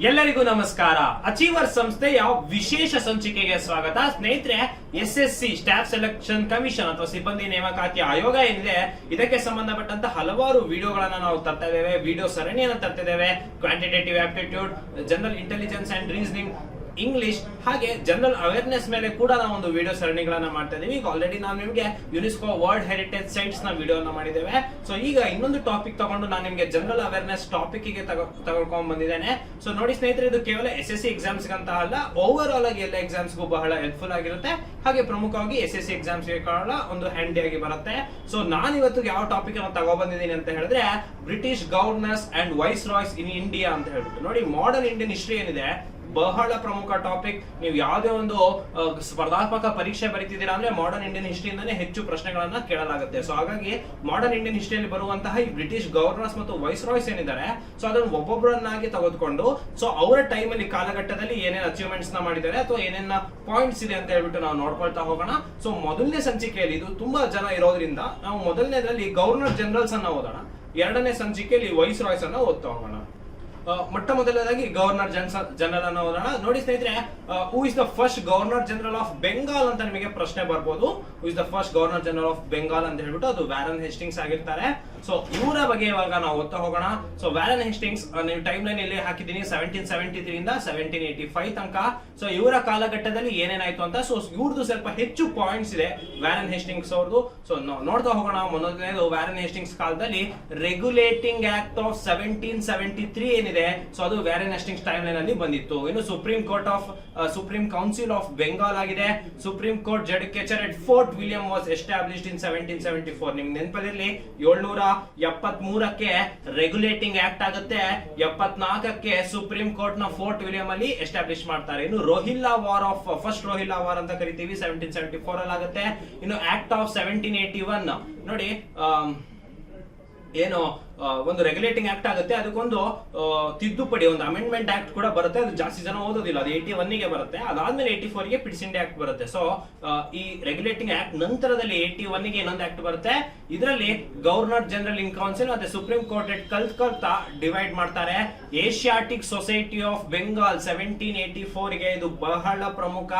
ಎಲ್ಲರಿಗೂ ನಮಸ್ಕಾರ. ಅಚೀವರ್ ಸಂಸ್ಥೆಯ ವಿಶೇಷ ಸಂಚಿಕೆಗೆ ಸ್ವಾಗತ. ಸ್ನೇಹಿತರೆ, ಎಸ್ಎಸ್ಸಿ ಸ್ಟಾಫ್ ಸೆಲೆಕ್ಷನ್ ಕಮಿಷನ್ ಅಥವಾ ಸಿಬ್ಬಂದಿ ನೇಮಕಾತಿ ಆಯೋಗ ಏನಿದೆ, ಇದಕ್ಕೆ ಸಂಬಂಧಪಟ್ಟಂತ ಹಲವಾರು ವಿಡಿಯೋಗಳನ್ನ ನಾವು ತರ್ತಾ ಇದ್ದೇವೆ. ವಿಡಿಯೋ ಸರಣಿಯನ್ನು ತರ್ತಾ ಇದ್ದೇವೆ. Quantitative aptitude, general intelligence and reasoning, English, ಹಾಗೆ ಜನರಲ್ ಅವೇರ್ನೆಸ್ ಮೇಲೆ ಕೂಡ ನಾವು ಒಂದು ವಿಡಿಯೋ ಸರಣಿಗಳನ್ನ ಮಾಡ್ತಾ ಇದೀವಿ. ಈಗ ಆಲ್ರೆಡಿ ನಾವು ನಿಮಗೆ ಯುನೆಸ್ಕೋ ವರ್ಲ್ಡ್ ಹೆರಿಟೇಜ್ ಸೈಟ್ಸ್ ನ ವಿಡಿಯೋನ ಮಾಡಿದ್ದೇವೆ. ಸೊ ಈಗ ಇನ್ನೊಂದು ಟಾಪಿಕ್ ತಗೊಂಡು ನಾನು ನಿಮಗೆ ಜನರಲ್ ಅವೇರ್ನೆಸ್ ಟಾಪಿಕ್ ಗೆ ತಗೊಳ್ಕೊಂಡ್ ಬಂದಿದ್ದೇನೆ. ಸೊ ನೋಡಿ ಸ್ನೇಹಿತರೆ, ಇದು ಕೇವಲ SSC ಎಕ್ಸಾಮ್ಸ್ ಅಂತ ಅಲ್ಲ, ಓವರ್ ಆಲ್ ಆಗಿ ಎಲ್ಲ ಎಕ್ಸಾಮ್ಸ್ ಗೂ ಬಹಳ ಹೆಲ್ಪ್ಫುಲ್ ಆಗಿರುತ್ತೆ. ಹಾಗೆ ಪ್ರಮುಖವಾಗಿ SSC ಎಕ್ಸಾಮ್ಸ್ ಗೆ ಕಾರಣ ಒಂದು ಹ್ಯಾಂಡಿ ಆಗಿ ಬರುತ್ತೆ. ಸೊ ನಾನು ಇವತ್ತು ಯಾವ ಟಾಪಿಕ್ ಅನ್ನು ತಗೊಬಂದಿದ್ದೀನಿ ಅಂತ ಹೇಳಿದ್ರೆ, British governors and viceroys in India ಅಂತ ಹೇಳ್ಬಿಟ್ಟು. ನೋಡಿ, ಮಾಡರ್ನ್ ಇಂಡಿಯನ್ ಹಿಸ್ಟ್ರಿ ಏನಿದೆ ಬಹಳ ಪ್ರಮುಖ ಟಾಪಿಕ್. ನೀವು ಯಾವುದೇ ಒಂದು ಸ್ಪರ್ಧಾತ್ಮಕ ಪರೀಕ್ಷೆ ಬರೀತಿದ್ದೀರಾ ಅಂದ್ರೆ ಮಾಡರ್ನ್ ಇಂಡಿಯನ್ ಹಿಸ್ಟ್ರಿಯಿಂದಾನೇ ಹೆಚ್ಚು ಪ್ರಶ್ನೆಗಳನ್ನ ಕೇಳಲಾಗುತ್ತೆ. ಸೊ ಹಾಗಾಗಿ ಮಾಡರ್ನ್ ಇಂಡಿಯನ್ ಹಿಸ್ಟ್ರಿಯಲ್ಲಿ ಬರುವಂತಹ ಈ ಬ್ರಿಟಿಷ್ ಗವರ್ನರ್ಸ್ ಮತ್ತು ವೈಸ್ ರಾಯ್ಸ್ ಏನಿದ್ದಾರೆ, ಸೊ ಅದನ್ನು ಒಬ್ಬೊಬ್ಬರನ್ನಾಗಿ ತೆಗೆದುಕೊಂಡು ಸೊ ಅವರ ಟೈಮ್ ಅಲ್ಲಿ ಕಾಲಘಟ್ಟದಲ್ಲಿ ಏನೇನು ಅಚೀವ್ಮೆಂಟ್ಸ್ ನ ಮಾಡಿದ್ದಾರೆ ಅಥವಾ ಏನೇನ ಪಾಯಿಂಟ್ಸ್ ಇದೆ ಅಂತ ಹೇಳ್ಬಿಟ್ಟು ನಾವು ನೋಡ್ಕೊಳ್ತಾ ಹೋಗೋಣ. ಸೊ ಮೊದಲನೇ ಸಂಚಿಕೆಯಲ್ಲಿ ಇದು ತುಂಬಾ ಜನ ಇರೋದ್ರಿಂದ ನಾವು ಮೊದಲನೇದ್ರಲ್ಲಿ ಗವರ್ನರ್ ಜನರಲ್ಸ್ ಅನ್ನ ಓದೋಣ. ಎರಡನೇ ಸಂಚಿಕೆಯಲ್ಲಿ ವೈಸ್ ರಾಯ್ಸ್ ಅನ್ನ ಓದ್ತಾ ಹೋಗೋಣ. ಮೊಟ್ಟ ಮೊದಲನೇದಾಗಿ ಗವರ್ನರ್ ಜನರಲ್ ಅನ್ನು ಓದೋಣ. ನೋಡಿ ಸ್ನೇಹಿತರೆ, who is the first governor general of Bengal ಅಂತ ನಿಮಗೆ ಪ್ರಶ್ನೆ ಬರ್ಬೋದು. Who is the first governor general of Bengal ಅಂತ ಹೇಳ್ಬಿಟ್ಟು ಅದು ವ್ಯಾರನ್ ಹೇಸ್ಟಿಂಗ್ಸ್ ಆಗಿರ್ತಾರೆ. ಸೊ ಇವರ ಬಗ್ಗೆ ಇವಾಗ ನಾವು ಓದ್ತಾ ಹೋಗೋಣ. ಸೊ ವ್ಯಾರನ್ ಹೇಸ್ಟಿಂಗ್ಸ್ ನೀವು ಟೈಮ್ ಲೈನ್ ಇಲ್ಲಿ ಹಾಕಿದ್ದೀನಿ 1773 ಇಂದ 1785 ತನಕ. ಸೊ ಇವರ ಕಾಲಘಟ್ಟದಲ್ಲಿ ಏನೇನಾಯ್ತು ಅಂತ. ಸೊ ಇವ್ರದ್ದು ಸ್ವಲ್ಪ ಹೆಚ್ಚು ಪಾಯಿಂಟ್ಸ್ ಇದೆ ವ್ಯಾರನ್ ಹೇಸ್ಟಿಂಗ್ಸ್ ಅವ್ರದ್ದು. ಸೊ ನೋಡ್ತಾ ಹೋಗೋಣ. ಮೊದಲನೇದು ವ್ಯಾರನ್ ಹೇಸ್ಟಿಂಗ್ಸ್ ಕಾಲದಲ್ಲಿ ರೆಗ್ಯುಲೇಟಿಂಗ್ ಆಕ್ಟ್ ಆಫ್ 1773 ಏನಿದೆ, ಸೊ ಅದು ವ್ಯಾರನ್ ಹೇಸ್ಟಿಂಗ್ಸ್ ಟೈಮ್ ಲೈನ್ ಅಲ್ಲಿ ಬಂದಿತ್ತು. ಇನ್ನು ಸುಪ್ರೀಂ ಕೌನ್ಸಿಲ್ ಆಫ್ ಬೆಂಗಾಲ್ ಆಗಿದೆ. Supreme court judicature at Fort William was established in 1774. ನಿಮ್ಗೆ ನೆನಪಲ್ಲಿರಲಿ, 773ಕ್ಕೆ ರೆಗ್ಯುಲೇಟಿಂಗ್ ಆಕ್ಟ್ ಆಗುತ್ತೆ, 74ಕ್ಕೆ ಸುಪ್ರೀಂ ಕೋರ್ಟ್ ನ ಫೋರ್ಟ್ ವಿಲಿಯಂ ಅಲ್ಲಿ ಎಸ್ಟಾಬ್ಲಿಷ್ ಮಾಡ್ತಾರೆ. ಇನ್ನು Rohilla war of first Rohilla war ಅಂತ ಕರಿತೀವಿ, 1774 ಅಲ್ಲಿ ಆಗುತ್ತೆ. ಇನ್ನು ಆಕ್ಟ್ ಆಫ್ 1781 ನೋಡಿ, ಏನು ಒಂದು ರೆಗ್ಯುಲೇಟಿಂಗ್ ಆಕ್ಟ್ ಆಗುತ್ತೆ, ಅದಕ್ಕೊಂದು ತಿದ್ದುಪಡಿ, ಒಂದು ಅಮೆಂಡ್ಮೆಂಟ್ ಆಕ್ಟ್ ಕೂಡ ಬರುತ್ತೆ. ಅದು ಜಾಸ್ತಿ ಜನ ಓದೋದಿಲ್ಲ, ಅದು 81 ಗೆ ಬರುತ್ತೆ. ಅದಾದ್ಮೇಲೆ 84 ಗೆ ಪಿಟ್ಸ್ ಇಂಡಿಯಾ ಆಕ್ಟ್ ಬರುತ್ತೆ. ಸೊ ಈ ರೆಗ್ಯುಲೇಟಿಂಗ್ ಆಕ್ಟ್ ನಂತರದಲ್ಲಿ 81 ಗೆ ಇನ್ನೊಂದು ಆಕ್ಟ್ ಬರುತ್ತೆ. ಇದರಲ್ಲಿ ಗವರ್ನರ್ ಜನರಲ್ ಇನ್ ಕೌನ್ಸಿಲ್ ಮತ್ತೆ ಸುಪ್ರೀಂ ಕೋರ್ಟ್ ಎಟ್ ಕಲ್ಕತ್ತಾ ಡಿವೈಡ್ ಮಾಡ್ತಾರೆ. ಏಷಿಯಾಟಿಕ್ ಸೊಸೈಟಿ ಆಫ್ ಬೆಂಗಾಲ್ 1784 ಗೆ ಇದು ಬಹಳ ಪ್ರಮುಖ.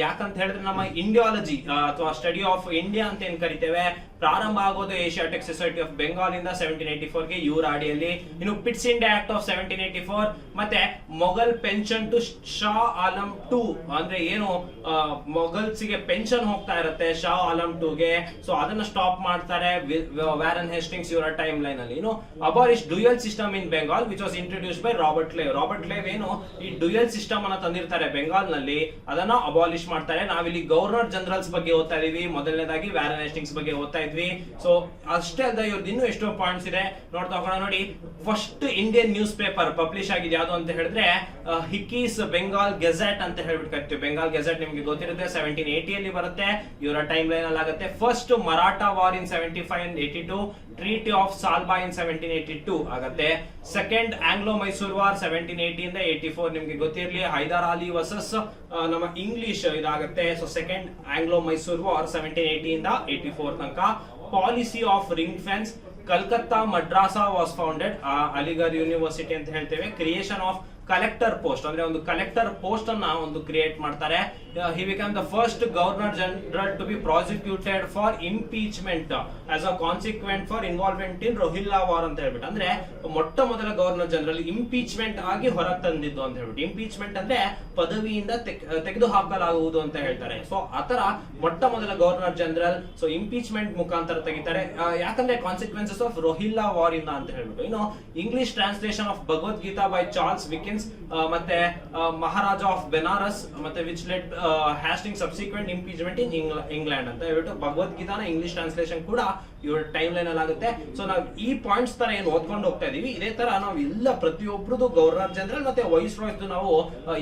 ಯಾಕಂತ ಹೇಳಿದ್ರೆ ನಮ್ಮ ಇಂಡಿಯಾಲಜಿ ಅಥವಾ ಸ್ಟಡಿ ಆಫ್ ಇಂಡಿಯಾ ಅಂತ ಏನ್ ಕರಿತೇವೆ, ಪ್ರಾರಂಭ ಆಗೋದು ಏಷಿಯಾಟಿಕ್ ಸೊಸೈಟಿ ಆಫ್ ಬೆಂಗಾಲ್ ಇಂದ 1784 ಗೆ ಇವರ ಅಡಿಯಲ್ಲಿ. ಇನ್ನು ಪಿಟ್ಸ್ ಇಂಡಿಯಾ ಆಕ್ಟ್ ಆಫ್ 1784 ಮತ್ತೆ ಮೊಘಲ್ ಪೆನ್ಷನ್ ಟು ಶಾ ಆಲಂ 2 ಅಂದ್ರೆ ಏನು ಮೊಘಲ್ಸ್ ಗೆ ಪೆನ್ಷನ್ ಹೋಗ್ತಾ ಇರುತ್ತೆ ಶಾ ಆಲಂ 2 ಗೆ, ಸೊ ಅದನ್ನ ಸ್ಟಾಪ್ ಮಾಡ್ತಾರೆ ವ್ಯಾರನ್ ಹೇಸ್ಟಿಂಗ್ಸ್ ಇವರ ಟೈಮ್ ಲೈನ್ ಅಲ್ಲಿ. ಇನ್ನು abolish dual system in Bengal which was introduced by Robert Clive ಏನು ಈ ಡ್ಯೂಯಲ್ ಸಿಸ್ಟಮ್ ಅನ್ನ ತಂದಿರ್ತಾರೆ ಬೆಂಗಾಲ್ ನಲ್ಲಿ, ಅದನ್ನ ಅಬಾಲಿಷ್ ಮಾಡ್ತಾರೆ. ನಾವಿಲ್ಲಿ ಗವರ್ನರ್ ಜನರಲ್ಸ್ ಬಗ್ಗೆ ಓದ್ತಾ ಇದೀವಿ, ಮೊದಲನೇದಾಗಿ ವ್ಯಾರನ್ ಹೇಸ್ಟಿಂಗ್ಸ್ ಬಗ್ಗೆ ಓದ್ತಾ ಇದ್ವಿ. ಸೊ ಅಷ್ಟೇ ಅಲ್ಲದೆ ಇವ್ರದ್ದು ಇನ್ನೂ ಎಷ್ಟೋ ಪಾಯಿಂಟ್ಸ್ ಇದೆ, ನೋಡ್ತಾ ಹೋಗೋಣ. ನೋಡಿ, first Indian news paper publish ಆಗಿದೆ ಯಾವುದು ಅಂತ ಹೇಳಿದ್ರೆ ಹಿಕ್ಕೀಸ್ ಬೆಂಗಾಲ್ ಗೆಜೆಟ್ ಅಂತ ಹೇಳ್ಬಿಟ್ಟು ಕರಿತೀವಿ. ಬೆಂಗಾಲ್ ಗೆಜೆಟ್ ನಿಮ್ಗೆ ಗೊತ್ತಿರುತ್ತೆ, 1780 ಅಲ್ಲಿ ಬರುತ್ತೆ, ಇವರ ಟೈಮ್ ಲೈನ್ ಅಲ್ಲಿ ಆಗುತ್ತೆ. First Maratha war in 75 and 82, treaty of Salbai in 1782 ಆಗುತ್ತೆ. ಸೆಕೆಂಡ್ ಆಂಗ್ಲೋ ಮೈಸೂರ್ ವಾರ್ 1780 ಇಂದ 84 ನಿಮ್ಗೆ ಗೊತ್ತಿರಲಿ, ಹೈದರ್ ಅಲಿ ವರ್ಸಸ್ ನಮ್ಮ ಇಂಗ್ಲಿಷ್ ಇದಾಗುತ್ತೆ. So second Anglo Mysore war 1780 ಇಂದ 84 ತನಕ. Policy of ring fence, Calcutta Madrasa was founded, Aligarh university ಅಂತ ಹೇಳ್ತೇವೆ. ಕ್ರಿಯೇಷನ್ ಆಫ್ ಕಲೆಕ್ಟರ್ ಪೋಸ್ಟ್ ಅಂದ್ರೆ ಒಂದು ಕಲೆಕ್ಟರ್ ಪೋಸ್ಟ್ ಅನ್ನ ಒಂದು ಕ್ರಿಯೇಟ್ ಮಾಡ್ತಾರೆ. He become the first governor general to be prosecuted for impeachment as a consequent for involvement in Rohilla war ಅಂತ ಹೇಳ್ಬಿಟ್ಟು. ಅಂದ್ರೆ ಮೊಟ್ಟ ಮೊದಲ ಗವರ್ನರ್ ಜನರಲ್ ಇಂಪೀಚ್ಮೆಂಟ್ ಆಗಿ ಹೊರ ತಂದಿದ್ದು ಅಂತ ಹೇಳ್ಬಿಟ್ಟು. ಇಂಪೀಚ್ಮೆಂಟ್ ಅಂದ್ರೆ ಪದವಿಯಿಂದ ತೆಗೆದು ಹಾಕಲಾಗುವುದು ಅಂತ ಹೇಳ್ತಾರೆ. ಸೊ ಆತರ ಮೊಟ್ಟ ಮೊದಲ ಗವರ್ನರ್ ಜನರಲ್ ಸೊ ಇಂಪೀಚ್ಮೆಂಟ್ ಮುಖಾಂತರ ತೆಗಿತಾರೆ. ಯಾಕಂದ್ರೆ ಕಾನ್ಸಿಕ್ವೆನ್ಸಸ್ ಆಫ್ ರೋಹಿಲ್ಲಾ ವಾರ್ ಇಂದ ಅಂತ ಹೇಳ್ಬಿಟ್ಟು. ಇನ್ನು English translation of Bhagavad Gita by Charles Wilkins ಮತ್ತೆ ಮಹಾರಾಜ ಆಫ್ ಬೆನಾರಸ್ ಮತ್ತೆ which led Hasting subsequent impeachment in England ಅಂತ ಹೇಳ್ಬಿಟ್ಟು ಭಗವದ್ಗೀತಾನ ಇಂಗ್ಲಿಷ್ ಟ್ರಾನ್ಸ್ಲೇಷನ್ ಕೂಡ ಇವ್ರ ಟೈಮ್ ಲೈನ್ ಅಲ್ಲಿ ಆಗುತ್ತೆ. ಸೊ ನಾವು ಈ ಪಾಯಿಂಟ್ಸ್ ತರ ಏನು ಓದ್ಕೊಂಡು ಹೋಗ್ತಾ ಇದೀವಿ, ಇದೇ ತರ ನಾವು ಎಲ್ಲ ಪ್ರತಿಯೊಬ್ಬರದು ಗವರ್ನರ್ ಜನರಲ್ ಮತ್ತೆ ವೈಸ್ ರಾಯ್ಸ್ ನಾವು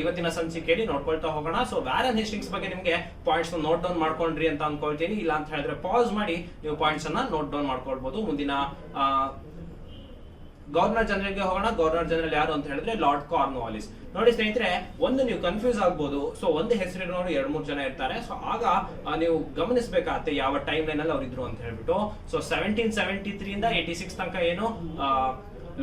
ಇವತ್ತಿನ ಸಂಚಿಕೆಯಲ್ಲಿ ನೋಡ್ಕೊಳ್ತಾ ಹೋಗೋಣ. ಸೊ ವ್ಯಾರನ್ ಹೇಸ್ಟಿಂಗ್ಸ್ ಬಗ್ಗೆ ನಿಮ್ಗೆ ಪಾಯಿಂಟ್ಸ್ ನೋಟ್ ಡೌನ್ ಮಾಡ್ಕೊಂಡ್ರಿ ಅಂತ ಅನ್ಕೊಳ್ತೀನಿ. ಇಲ್ಲ ಅಂತ ಹೇಳಿದ್ರೆ ಪಾಸ್ ಮಾಡಿ ನೀವು ಪಾಯಿಂಟ್ಸ್ ಅನ್ನ ನೋಟ್ ಡೌನ್ ಮಾಡ್ಕೊಳ್ಬಹುದು. ಮುಂದಿನ ಗವರ್ನರ್ ಜನರಲ್ ಗೆ ಹೋಗೋಣ. ಗವರ್ನರ್ ಜನರಲ್ ಯಾರು ಅಂತ ಹೇಳಿದ್ರೆ ಲಾರ್ಡ್ ಕಾರ್ನ್ವಾಲಿಸ್. ನೋಡಿ ಸ್ನೇಹಿತರೆ, ಒಂದು ನೀವು ಕನ್ಫ್ಯೂಸ್ ಆಗ್ಬೋದು. ಸೊ ಒಂದು ಹೆಸರಿನವರು 2-3 ಜನ ಇರ್ತಾರೆ. ಸೊ ಆಗ ನೀವು ಗಮನಿಸಬೇಕಾಗತ್ತೆ ಯಾವ ಟೈಮ್ ಲೈನ್ ಅಲ್ಲಿ ಅವ್ರು ಇದ್ರು ಅಂತ ಹೇಳ್ಬಿಟ್ಟು. ಸೊ 1773 ಇಂದ 86 ತನಕ ಏನು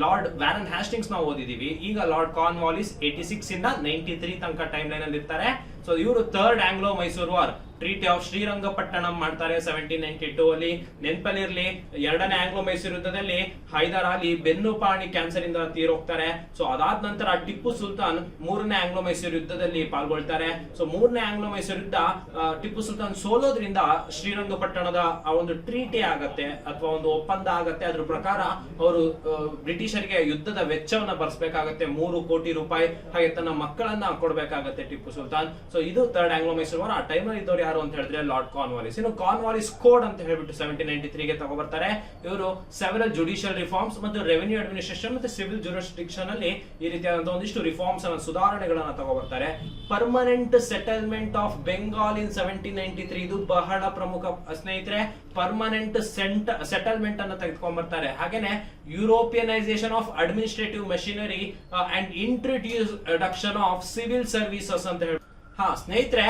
ಲಾರ್ಡ್ ವ್ಯಾರನ್ ಹ್ಯಾಸ್ಟಿಂಗ್ಸ್ ನಾವು ಓದಿದೀವಿ. ಈಗ ಲಾರ್ಡ್ ಕಾರ್ನ್ವಾಲಿಸ್ 86 ಇಂದ 93 ತನಕ ಟೈಮ್ ಲೈನ್ ಅಲ್ಲಿ ಇರ್ತಾರೆ. ಸೊ ಇವರು third Anglo Mysore war treaty of Srirangapatnam ಮಾಡ್ತಾರೆ 1792 ಅಲ್ಲಿ. ನೆನಪಲ್ಲಿರ್ಲಿ, ಎರಡನೇ ಆಂಗ್ಲೋ ಮೈಸೂರು ಯುದ್ಧದಲ್ಲಿ ಹೈದರ್ ಅಲಿ ಬೆನ್ನುಪಾಣಿ ಕ್ಯಾನ್ಸರ್ ಇಂದ ತೀರೋಗ್ತಾರೆ. ಸೊ ಅದಾದ ನಂತರ ಟಿಪ್ಪು ಸುಲ್ತಾನ್ ಮೂರನೇ ಆಂಗ್ಲೋ ಮೈಸೂರು ಯುದ್ಧದಲ್ಲಿ ಪಾಲ್ಗೊಳ್ತಾರೆ. ಸೊ ಮೂರನೇ ಆಂಗ್ಲೋ ಮೈಸೂರು ಯುದ್ಧ ಟಿಪ್ಪು ಸುಲ್ತಾನ್ ಸೋಲೋದ್ರಿಂದ ಶ್ರೀರಂಗಪಟ್ಟಣದ ಆ ಒಂದು ಟ್ರೀಟಿ ಆಗತ್ತೆ ಅಥವಾ ಒಂದು ಒಪ್ಪಂದ ಆಗತ್ತೆ. ಅದ್ರ ಪ್ರಕಾರ ಅವರು ಬ್ರಿಟಿಷರಿಗೆ ಯುದ್ಧದ ವೆಚ್ಚವನ್ನ ಭರಿಸಬೇಕಾಗತ್ತೆ, 3 ಕೋಟಿ ರೂಪಾಯಿ. ಹಾಗೆ ತನ್ನ ಮಕ್ಕಳನ್ನ ಕೊಡ್ಬೇಕಾಗತ್ತೆ ಟಿಪ್ಪು ಸುಲ್ತಾನ್. ಸೊ ಇದು ಥರ್ಡ್ ಆಂಗ್ಲೋ ಮೈಸೂರು ವಾರ್. ಆ ಟೈಮ್ ಅಲ್ಲಿ ಇದ್ದವ್ರು ಯಾರು ಅಂತ ಹೇಳಿದ್ರೆ ಲಾರ್ಡ್ ಕಾರ್ನ್ವಾಲಿಸ್. ಇನ್ನು ಕಾರ್ನ್ವಾಲಿಸ್ ಕೋಡ್ ಅಂತ ಹೇಳ್ಬಿಟ್ಟು 1793 ಗೆ ತಗೊಬರ್ತಾರೆ. ಇವರು ಸೆವೆರಲ್ ಜುಡಿಷಿಯಲ್ ರಿಫಾರ್ಮ್ಸ್ ಮತ್ತು ರೆವೆನ್ಯೂ ಅಡ್ಮಿನಿಸ್ಟ್ರೇಷನ್ ಮತ್ತು ಸಿವಿಲ್ ಜುರಿಸ್ಡಿಕ್ಷನ್ ಅಲ್ಲಿ ಈ ರೀತಿಯಾದಂತಹ ಒಂದಿಷ್ಟು ರಿಫಾರ್ಮ್ಸ್ ಅನ್ನ ಸುಧಾರಣೆಗಳನ್ನ ತಗೊಬರ್ತಾರೆ. ಪರ್ಮನೆಂಟ್ ಸೆಟಲ್ಮೆಂಟ್ ಆಫ್ ಬೆಂಗಾಲ್ ಇನ್ 1793 ಇದು ಬಹಳ ಪ್ರಮುಖ ಸ್ನೇಹಿತರೆ. ಪರ್ಮನೆಂಟ್ ಸೆಟಲ್ಮೆಂಟ್ ಅನ್ನ ತೆಗೆದುಕೊಂಡ್ಬರ್ತಾರೆ. ಹಾಗೇನೆ Europeanisation of administrative machinery and introduction of civil services ಅಂತ ಹೇಳಿ. ಸ್ನೇಹಿತರೆ,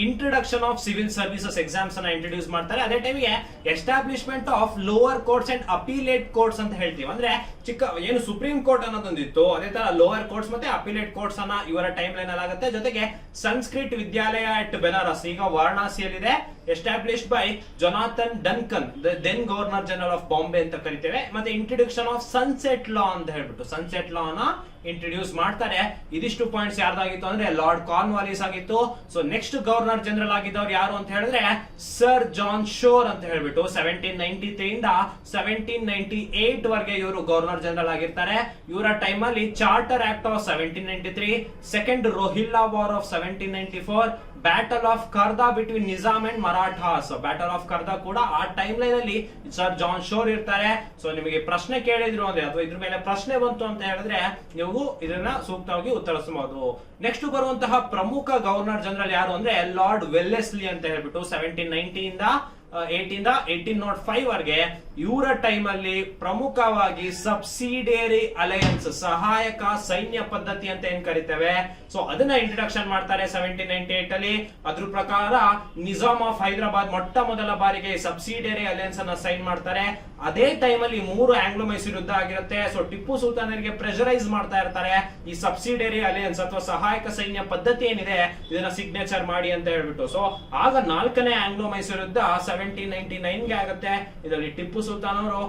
introduction of civil services exams ಅನ್ನ ಇಂಟ್ರೊಡ್ಯೂಸ್ ಮಾಡ್ತಾರೆ. ಅದೇ ಟೈಮಿಗೆ establishment of lower courts and appellate courts ಅಂತ ಹೇಳ್ತೀವಿ. ಅಂದ್ರೆ ಚಿಕ್ಕ ಏನು ಸುಪ್ರೀಂ ಕೋರ್ಟ್ ಅನ್ನೋದೊಂದಿತ್ತು, ಅದೇ ತರ ಲೋವರ್ ಕೋರ್ಟ್ಸ್ ಮತ್ತೆ ಅಪೀಲೇಟ್ ಕೋರ್ಟ್ಸ್ ಅನ್ನ ಇವರ ಟೈಮ್ ಲೈನ್ ಅಲ್ಲಿ ಆಗುತ್ತೆ. ಜೊತೆಗೆ ಸಂಸ್ಕೃತ್ ವಿದ್ಯಾಲಯ ಅಟ್ ಬೆನಾರಸ್, ಈಗ ವಾರಣಾಸಿಯಲ್ಲಿದೆ, established by Jonathan Duncan, then governor general of Bombay ಅಂತ ಕರಿತೇವೆ. ಮತ್ತೆ ಇಂಟ್ರೊಡಕ್ಷನ್ ಆಫ್ ಸನ್ಸೆಟ್ ಲಾ ಅಂತ ಹೇಳ್ಬಿಟ್ಟು ಸನ್ಸೆಟ್ ಲಾ ನ ಇಂಟ್ರೊಡ್ಯೂಸ್ ಮಾಡ್ತಾರೆ. ಇದಿಷ್ಟು ಪಾಯಿಂಟ್ಸ್ ಯಾರ್ದಾಗಿತ್ತು ಅಂದ್ರೆ ಲಾರ್ಡ್ ಕಾರ್ನ್ವಾಲಿಸ್ ಆಗಿತ್ತು. ಸೊ ನೆಕ್ಸ್ಟ್ ಗವರ್ನರ್ ಜನರಲ್ ಆಗಿದ್ದವ್ರು ಯಾರು ಅಂತ ಹೇಳಿದ್ರೆ ಸರ್ ಜಾನ್ ಶೋರ್ ಅಂತ ಹೇಳ್ಬಿಟ್ಟು 1793 ಇಂದ 1798 ವರೆಗೆ ಇವರು ಗವರ್ನರ್ ಜನರಲ್ ಆಗಿರ್ತಾರೆ. ಇವರ ಟೈಮ್ ಅಲ್ಲಿ charter act of 1793, second Rohilla war of 1794, battle of Kharda between Nizam and Marathas, battle of Kharda ಕೂಡ ಆ ಟೈಮ್ ಲೈನ್ ಅಲ್ಲಿ ಸರ್ ಜಾನ್ ಶೋರ್ ಇರ್ತಾರೆ. ಸೊ ನಿಮಗೆ ಪ್ರಶ್ನೆ ಕೇಳಿದ್ರು ಅಂದ್ರೆ ಅಥವಾ ಇದ್ರ ಮೇಲೆ ಪ್ರಶ್ನೆ ಬಂತು ಅಂತ ಹೇಳಿದ್ರೆ ನೀವು ಇದನ್ನ ಸೂಕ್ತವಾಗಿ ಉತ್ತರಿಸಬಹುದು. ನೆಕ್ಸ್ಟ್ ಬರುವಂತಹ ಪ್ರಮುಖ ಗವರ್ನರ್ ಜನರಲ್ ಯಾರು ಅಂದ್ರೆ ಲಾರ್ಡ್ ವೆಲ್ಲೆಸ್ಲಿ ಅಂತ ಹೇಳ್ಬಿಟ್ಟು 1790 ಇಂದ 1805 ವರೆಗೆ. ಇವರ ಟೈಮ್ ಅಲ್ಲಿ ಪ್ರಮುಖವಾಗಿ ಸಬ್ಸಿಡಿಯರಿ ಅಲಯನ್ಸ್, ಸಹಾಯಕ ಸೈನ್ಯ ಪದ್ಧತಿ ಅಂತ ಏನ್ ಕರಿತೇವೆ, ಸೊ ಅದನ್ನ ಇಂಟ್ರೊಡಕ್ಷನ್ ಮಾಡ್ತಾರೆ 1798 ಅಲ್ಲಿ. ಅದ್ರ ಪ್ರಕಾರ ನಿಜಾಮ್ ಆಫ್ ಹೈದರಾಬಾದ್ ಮೊಟ್ಟ ಮೊದಲ ಬಾರಿಗೆ ಸಬ್ಸಿಡಿಯರಿ ಅಲಯನ್ಸ್ ಅನ್ನ ಸೈನ್ ಮಾಡ್ತಾರೆ. ಅದೇ ಟೈಮ್ ಅಲ್ಲಿ 3 ಆಂಗ್ಲೋ ಮೈಸೂರು ಯುದ್ಧ ಆಗಿರುತ್ತೆ. ಸೊ ಟಿಪ್ಪು ಸುಲ್ತಾನರಿಗೆ ಪ್ರೆಷರೈಸ್ ಮಾಡ್ತಾ ಇರ್ತಾರೆ, ಈ ಸಬ್ಸಿಡಿಯರಿ ಅಲಯನ್ಸ್ ಅಥವಾ ಸಹಾಯಕ ಸೈನ್ಯ ಪದ್ಧತಿ ಏನಿದೆ ಇದನ್ನ ಸಿಗ್ನೇಚರ್ ಮಾಡಿ ಅಂತ ಹೇಳ್ಬಿಟ್ಟು. ಸೊ ಆಗ 4ನೇ ಆಂಗ್ಲೋ ಮೈಸೂರು ಯುದ್ಧ 1799 ಗೆ ಆಗುತ್ತೆ. ಇದರಲ್ಲಿ ಟಿಪ್ಪು ಸುಲ್ತಾನ್ ಅವರು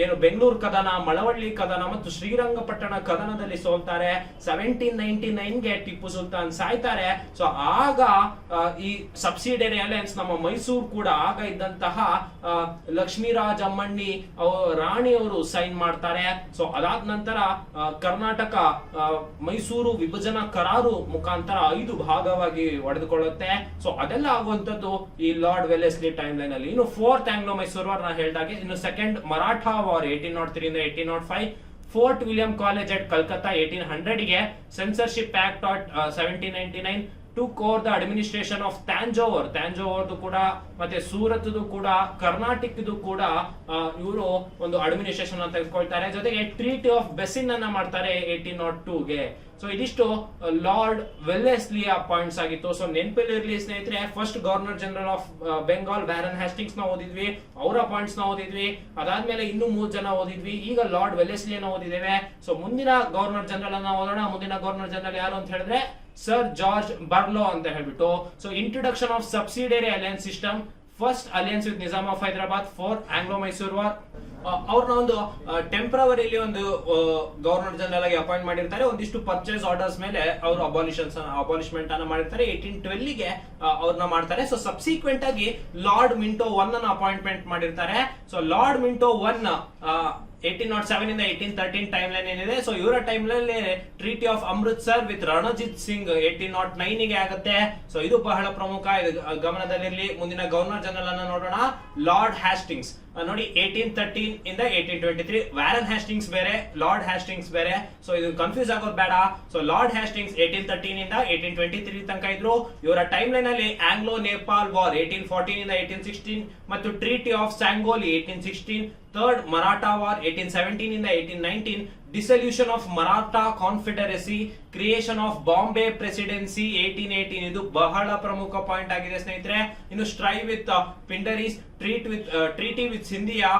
ಏನು ಬೆಂಗಳೂರು ಕದನ, ಮಳವಳ್ಳಿ ಕದನ ಮತ್ತು ಶ್ರೀರಂಗಪಟ್ಟಣ ಕದನದಲ್ಲಿ ಸೋಲ್ತಾರೆ. 1799 ಗೆ ಟಿಪ್ಪು ಸುಲ್ತಾನ್ ಸಾಯ್ತಾರೆ. ಸೊ ಆಗ ಈ ಸಬ್ಸಿಡಿಯರಿ ಅಲಯನ್ಸ್ ನಮ್ಮ ಮೈಸೂರು ಕೂಡ ಆಗ ಇದ್ದಂತಹ ಲಕ್ಷ್ಮೀರಾಜ್ ಅಮ್ಮಣ್ಣಿ ರಾಣಿಯವರು ಸೈನ್ ಮಾಡ್ತಾರೆ. ಸೊ ಅದಾದ ನಂತರ ಕರ್ನಾಟಕ ಮೈಸೂರು ವಿಭಜನಾ ಕರಾರು ಮುಖಾಂತರ 5 ಭಾಗವಾಗಿ ಒಡೆದುಕೊಳ್ಳುತ್ತೆ. ಸೊ ಅದೆಲ್ಲ ಆಗುವಂತದ್ದು ಈ ಲಾರ್ಡ್ ವೆಲ್ಲೆಸ್ಲಿ ಟೈಮ್ ಲೈನ್ ಅಲ್ಲಿ. ಇನ್ನು 4th ಆಂಗ್ಲೋ ಮೈಸೂರು ವಾರ್ ನಾ ಹೇಳಿದಾಗೆ. ಇನ್ನು ಸೆಕೆಂಡ್ ಮರಾಠಾ ವಾರ್ 1803 ಇಂದ 1805, fort William college at Calcutta 1800 ಗೆ, censorship act 1799 took over the administration of ತಾಂಜೋವರ್ದು ಕೂಡ ಮತ್ತೆ ಸೂರತ್ದು ಕೂಡ ಕರ್ನಾಟಕದ್ದು ಕೂಡ ಇವರು ಒಂದು ಅಡ್ಮಿನಿಸ್ಟ್ರೇಷನ್ ಅನ್ನು ತೆಗೆದುಕೊಳ್ತಾರೆ. ಜೊತೆಗೆ ಟ್ರೀಟಿ ಆಫ್ ಬೆಸಿನ್ ಅನ್ನ ಮಾಡ್ತಾರೆ 1802 ಗೆ. ಸೊ ಇದಿಷ್ಟು ಲಾರ್ಡ್ ವೆಲ್ಲೆಸ್ಲಿಯ ಪಾಯಿಂಟ್ಸ್ ಆಗಿತ್ತು. ಸೊ ನೆನಪಲ್ಲಿರಲಿ ಸ್ನೇಹಿತರೆ, first governor general of Bengal Warren Hastings ನ ಓದಿದ್ವಿ, ಅವರ ಪಾಯಿಂಟ್ಸ್ ನ ಓದಿದ್ವಿ. ಅದಾದ್ಮೇಲೆ ಇನ್ನೂ 3 ಜನ ಓದಿದ್ವಿ. ಈಗ ಲಾರ್ಡ್ ವೆಲ್ಲೆಸ್ಲಿಯನ್ನ ಓದಿದ್ದೇವೆ. ಸೊ ಮುಂದಿನ ಗವರ್ನರ್ ಜನರಲ್ ಅನ್ನ ಓದೋಣ. ಮುಂದಿನ ಗವರ್ನರ್ ಜನರಲ್ ಯಾರು ಅಂತ ಹೇಳಿದ್ರೆ ಸರ್ ಜಾರ್ಜ್ ಬರ್ಲೋ ಅಂತ ಹೇಳ್ಬಿಟ್ಟು. So introduction of subsidiary alliance system, first alliance with Nizam of Hyderabad, 4th Anglo Mysore war. ಅವ್ರನ್ನ ಒಂದು ಟೆಂಪರವರಿಲಿ ಒಂದು ಗವರ್ನರ್ ಜನರಲ್ ಆಗಿ ಅಪಾಯಿಂಟ್ ಮಾಡಿರ್ತಾರೆ. ಒಂದಿಷ್ಟು ಪರ್ಚೇಸ್ ಆರ್ಡರ್ಸ್ ಮೇಲೆ ಅವರು ಅಬಾಲಿಷ್ಮೆಂಟ್ ಅನ್ನ ಮಾಡಿರ್ತಾರೆ. 1812 ಗೆ ಅವ್ರನ್ನ ಮಾಡ್ತಾರೆ. ಸೊ ಸಬ್ಸಿಕ್ವೆಂಟ್ ಆಗಿ ಲಾರ್ಡ್ ಮಿಂಟೋ 1 ಅನ್ನ ಅಪಾಯಿಂಟ್ಮೆಂಟ್ ಮಾಡಿರ್ತಾರೆ. ಸೊ ಲಾರ್ಡ್ ಮಿಂಟೋ 1 1807 ಇಂದ 1813 ಟೈಮ್ ಲೈನ್ ಏನಿದೆ. ಸೊ ಇವರ time line treaty of Amritsar with Ranjit Singh 1809 ಗೆ ಆಗುತ್ತೆ. ಸೊ ಇದು ಬಹಳ ಪ್ರಮುಖ, ಇದು ಗಮನದಲ್ಲಿರಲಿ. ಮುಂದಿನ ಗವರ್ನರ್ ಜನರಲ್ ಅನ್ನ ನೋಡೋಣ, ಲಾರ್ಡ್ ಹ್ಯಾಸ್ಟಿಂಗ್ಸ್. ನೋಡಿ 1813 ಇಂದ 1823, ವ್ಯಾರನ್ ಹ್ಯಾಸ್ಟಿಂಗ್ಸ್ ಬೇರೆ, ಲಾರ್ಡ್ ಹ್ಯಾಸ್ಟಿಂಗ್ಸ್ ಬೇರೆ. ಸೊ ಇದು ಕನ್ಫ್ಯೂಸ್ ಆಗೋದು ಬೇಡ. ಸೊ ಲಾರ್ಡ್ ಹ್ಯಾಸ್ಟಿಂಗ್ಸ್ 1813 ಇಂದ 1823 ತನಕ ಇದ್ರು. ಇವರ ಟೈಮ್ ಲೈನ್ ಅಲ್ಲಿ ಆಂಗ್ಲೋ ನೇಪಾಲ್ ವಾರ್ 1814 ಇಂದ 1816 ಮತ್ತು treaty of Sugauli 1816, third Maratha war 1817 ಇಂದ 1819, dissolution of Maratha confederacy, creation of Bombay presidency 1818 ಇದು ಬಹಳ ಪ್ರಮುಖ ಪಾಯಿಂಟ್ ಆಗಿದೆ ಸ್ನೇಹಿತರೆ. ಇನ್ನು strife with Pindaris, treaty with Scindia,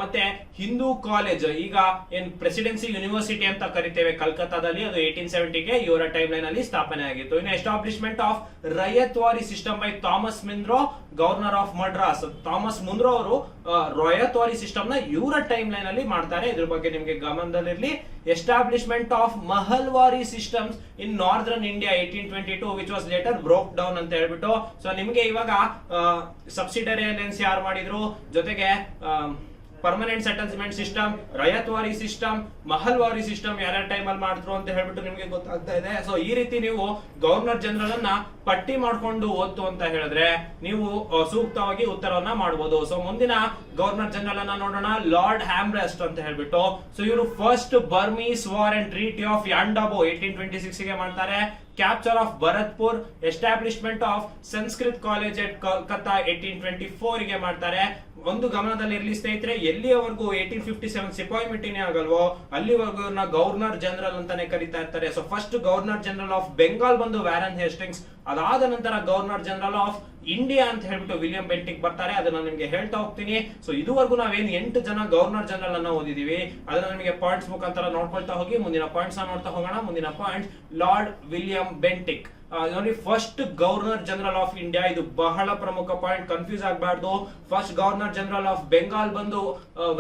ಮತ್ತೆ ಹಿಂದೂ ಕಾಲೇಜ್, ಈಗ ಏನ್ ಪ್ರೆಸಿಡೆನ್ಸಿ ಯೂನಿವರ್ಸಿಟಿ ಅಂತ ಕರಿತೇವೆ ಕಲ್ಕತ್ತಾದಲ್ಲಿ, ಅದು 1870ಗೆ ಇವರ ಟೈಮ್ ಲೈನ್ ಅಲ್ಲಿ ಸ್ಥಾಪನೆ ಆಗಿತ್ತು. ಇನ್ನು establishment of ryotwari system by Thomas Munro, governor of Madras. Thomas Munro ಅವರು ರಯತ್ವಾರಿ ಸಿಸ್ಟಮ್ ನ ಇವರ ಟೈಮ್ ಲೈನ್ ಅಲ್ಲಿ ಮಾಡ್ತಾರೆ, ಇದ್ರ ಬಗ್ಗೆ ನಿಮ್ಗೆ ಗಮನದಲ್ಲಿರ್ಲಿ. Establishment of Mahalwari systems in northern India 1822 which was later broke down ಅಂತ ಹೇಳ್ಬಿಟ್ಟು. ಸೊ ನಿಮಗೆ ಇವಾಗ ಸಬ್ಸಿಡರಿ ಅಲೈನ್ಸ್ ಯಾರು ಮಾಡಿದ್ರು, ಜೊತೆಗೆ permanent settlement system, Ryotwari system, Mahalwari system ಯಾರ್ಯಾರ ಟೈಮ್ ಅಲ್ಲಿ ಮಾಡಿದ್ರು ಅಂತ ಹೇಳ್ಬಿಟ್ಟು ನಿಮಗೆ ಗೊತ್ತಾಗ್ತಾ ಇದೆ. ಸೊ ಈ ರೀತಿ ನೀವು ಗವರ್ನರ್ ಜನರಲ್ ಅನ್ನ ಪಟ್ಟಿ ಮಾಡ್ಕೊಂಡು ಓದ್ತು ಅಂತ ಹೇಳಿದ್ರೆ ನೀವು ಸೂಕ್ತವಾಗಿ ಉತ್ತರವನ್ನ ಮಾಡಬಹುದು. ಸೊ ಮುಂದಿನ ಗವರ್ನರ್ ಜನರಲ್ ಅನ್ನ ನೋಡೋಣ, ಲಾರ್ಡ್ ಹ್ಯಾಮ್ರೆಸ್ಟ್ ಅಂತ ಹೇಳ್ಬಿಟ್ಟು. ಸೊ ಇವರು first Burmese war and treaty of Yandabo 1826 ಗೆ ಮಾಡ್ತಾರೆ. Capture of Bharatpur, establishment of Sanskrit college at Calcutta 1824 ಗೆ ಮಾಡ್ತಾರೆ. ಒಂದು ಗಮನದಲ್ಲಿ ಇರ್ಲಿ ಸ್ನೇಹಿತರೆ, ಎಲ್ಲಿಯವರೆಗೂ 1857 ಸಿಪಾಯಿ ಮಿಟಿನೇ ಆಗಲ್ವೋ ಅಲ್ಲಿವರೆಗೂ ಗವರ್ನರ್ ಜನರಲ್ ಅಂತಾನೆ ಕರೀತಾ ಇರ್ತಾರೆ. So first governor general of Bengal ಬಂದು ವ್ಯಾರನ್ ಹೇಸ್ಟಿಂಗ್ಸ್, ಅದಾದ ನಂತರ ಗವರ್ನರ್ ಜನರಲ್ ಆಫ್ ಇಂಡಿಯಾ ಅಂತ ಹೇಳ್ಬಿಟ್ಟು ವಿಲಿಯಂ ಬೆಂಟಿಕ್ ಬರ್ತಾರೆ. ಅದನ್ನ ನಿಮ್ಗೆ ಹೇಳ್ತಾ ಹೋಗ್ತೀನಿ. ಸೊ ಇದುವರೆಗೂ ನಾವೇನ್ 8 ಜನ ಗವರ್ನರ್ ಜನರಲ್ ಅನ್ನ ಓದಿದೀವಿ, ಅದನ್ನ ನಿಮಗೆ ಪಾಯಿಂಟ್ಸ್ ಮುಖಾಂತರ ನೋಡ್ಕೊಳ್ತಾ ಹೋಗಿ ಮುಂದಿನ ಪಾಯಿಂಟ್ಸ್ ನೋಡ್ತಾ ಹೋಗೋಣ. ಮುಂದಿನ ಪಾಯಿಂಟ್ ಲಾರ್ಡ್ ವಿಲಿಯಂ ಬೆಂಟಿಕ್, ನೋಡಿ first governor general of India. ಇದು ಬಹಳ ಪ್ರಮುಖ ಪಾಯಿಂಟ್, ಕನ್ಫ್ಯೂಸ್ ಆಗಬಾರ್ದು. First governor general of Bengal ಬಂದು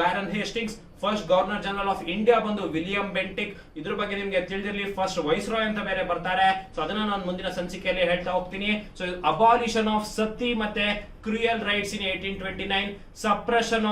Warren Hastings, first governor general of India ಬಂದು ವಿಲಿಯಂ ಬೆಂಟಿಕ್. ಇದ್ರ ಬಗ್ಗೆ ನಿಮ್ಗೆ ತಿಳಿದಿರಲಿ. ಫಸ್ಟ್ ವೈಸ್ ರಾಯ್ ಅಂತ ಬೇರೆ ಬರ್ತಾರೆ. ಸೊ ಅದನ್ನ ನಾನು ಮುಂದಿನ ಸಂಚಿಕೆಯಲ್ಲಿ ಹೇಳ್ತಾ ಹೋಗ್ತೀನಿ. ಸೊ ಅಬಾಲಿಷನ್ ಆಫ್ ಸತಿ ಮತ್ತೆ cruel rites in 1829, suppression